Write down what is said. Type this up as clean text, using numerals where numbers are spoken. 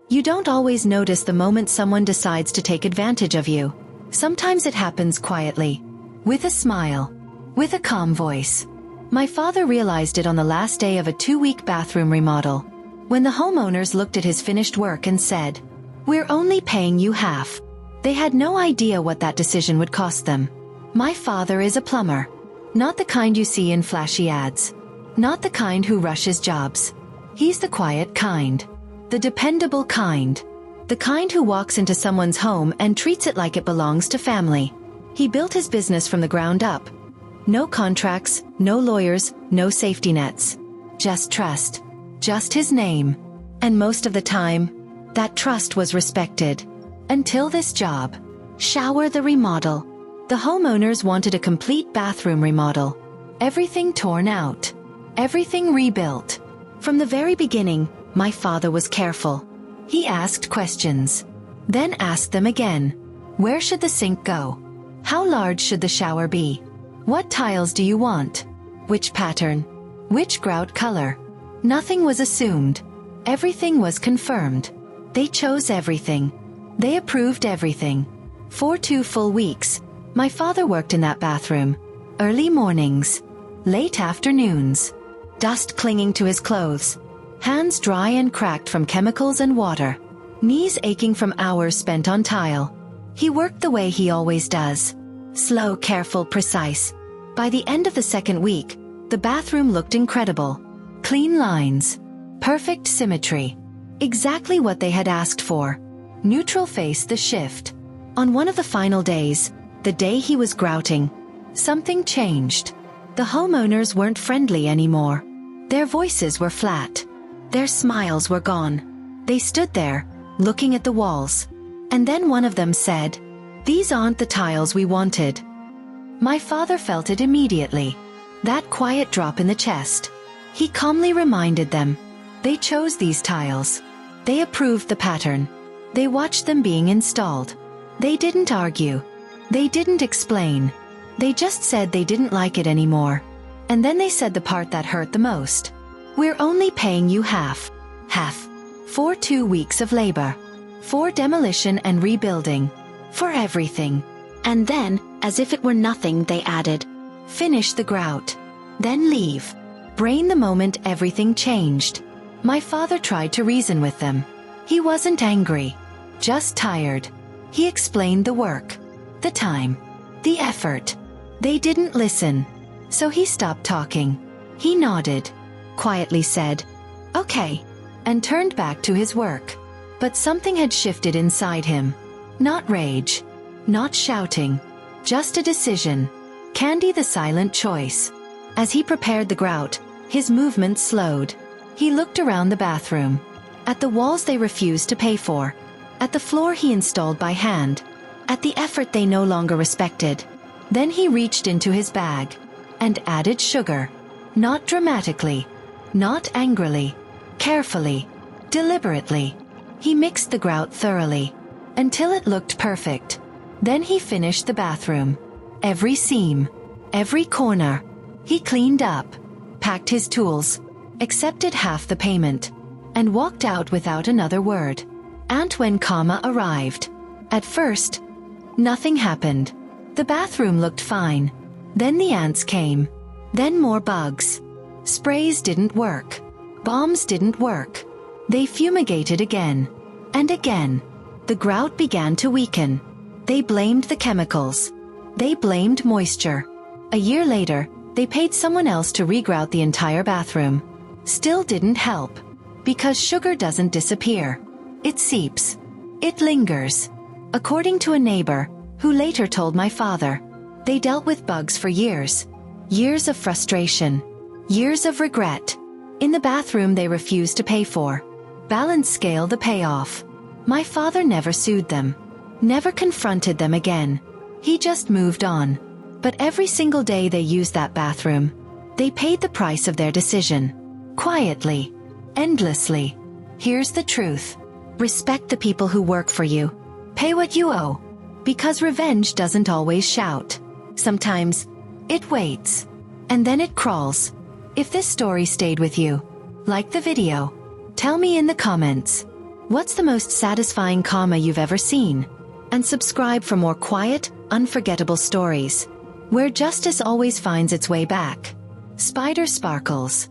You don't always notice the moment someone decides to take advantage of you. Sometimes it happens quietly, with a smile, with a calm voice. My father realized it on the last day of a 2-week bathroom remodel, when the homeowners looked at his finished work and said, "We're only paying you half." They had no idea what that decision would cost them. My father is a plumber. Not the kind you see in flashy ads. Not the kind who rushes jobs. He's the quiet kind. The dependable kind. The kind who walks into someone's home and treats it like it belongs to family. He built his business from the ground up. No contracts, no lawyers, no safety nets. Just trust. Just his name. And most of the time, that trust was respected. Until this job. Shower the remodel. The homeowners wanted a complete bathroom remodel. Everything torn out. Everything rebuilt. From the very beginning, my father was careful. He asked questions. Then asked them again. Where should the sink go? How large should the shower be? What tiles do you want? Which pattern? Which grout color? Nothing was assumed. Everything was confirmed. They chose everything. They approved everything. For 2 full weeks, my father worked in that bathroom. Early mornings. Late afternoons. Dust clinging to his clothes. Hands dry and cracked from chemicals and water. Knees aching from hours spent on tile. He worked the way he always does. Slow, careful, precise. By the end of the 2nd week, the bathroom looked incredible. Clean lines. Perfect symmetry. Exactly what they had asked for. Neutral face the shift. On one of the final days, the day he was grouting, something changed. The homeowners weren't friendly anymore. Their voices were flat. Their smiles were gone. They stood there, looking at the walls. And then one of them said, "These aren't the tiles we wanted." My father felt it immediately. That quiet drop in the chest. He calmly reminded them. They chose these tiles. They approved the pattern. They watched them being installed. They didn't argue. They didn't explain. They just said they didn't like it anymore. And then they said the part that hurt the most. "We're only paying you half." Half. For 2 weeks of labor. For demolition and rebuilding. For everything. And then, as if it were nothing, they added, "Finish the grout. Then leave." Brain the moment everything changed. My father tried to reason with them. He wasn't angry. Just tired. He explained the work. The time. The effort. They didn't listen. So he stopped talking. He nodded. Quietly said, "Okay," and turned back to his work. But something had shifted inside him. Not rage. Not shouting. Just a decision. Candy the silent choice. As he prepared the grout, his movements slowed. He looked around the bathroom. At the walls they refused to pay for. At the floor he installed by hand. At the effort they no longer respected. Then he reached into his bag. And added sugar. Not dramatically. Not angrily. Carefully. Deliberately. He mixed the grout thoroughly. Until it looked perfect. Then he finished the bathroom. Every seam. Every corner. He cleaned up. Packed his tools. Accepted half the payment. And walked out without another word. And when karma arrived. At first, nothing happened. The bathroom looked fine. Then the ants came. Then more bugs. Sprays didn't work. Bombs didn't work. They fumigated again. And again. The grout began to weaken. They blamed the chemicals. They blamed moisture. A year later, they paid someone else to regrout the entire bathroom. Still didn't help. Because sugar doesn't disappear. It seeps. It lingers. According to a neighbor, who later told my father, they dealt with bugs for years. Years of frustration. Years of regret. In the bathroom they refused to pay for. Balance scale the payoff. My father never sued them. Never confronted them again. He just moved on. But every single day they used that bathroom. They paid the price of their decision. Quietly. Endlessly. Here's the truth. Respect the people who work for you. Pay what you owe. Because revenge doesn't always shout. Sometimes, it waits. And then it crawls. If this story stayed with you, like the video. Tell me in the comments. What's the most satisfying karma you've ever seen? And subscribe for more quiet, unforgettable stories, where justice always finds its way back. Spider Sparkles.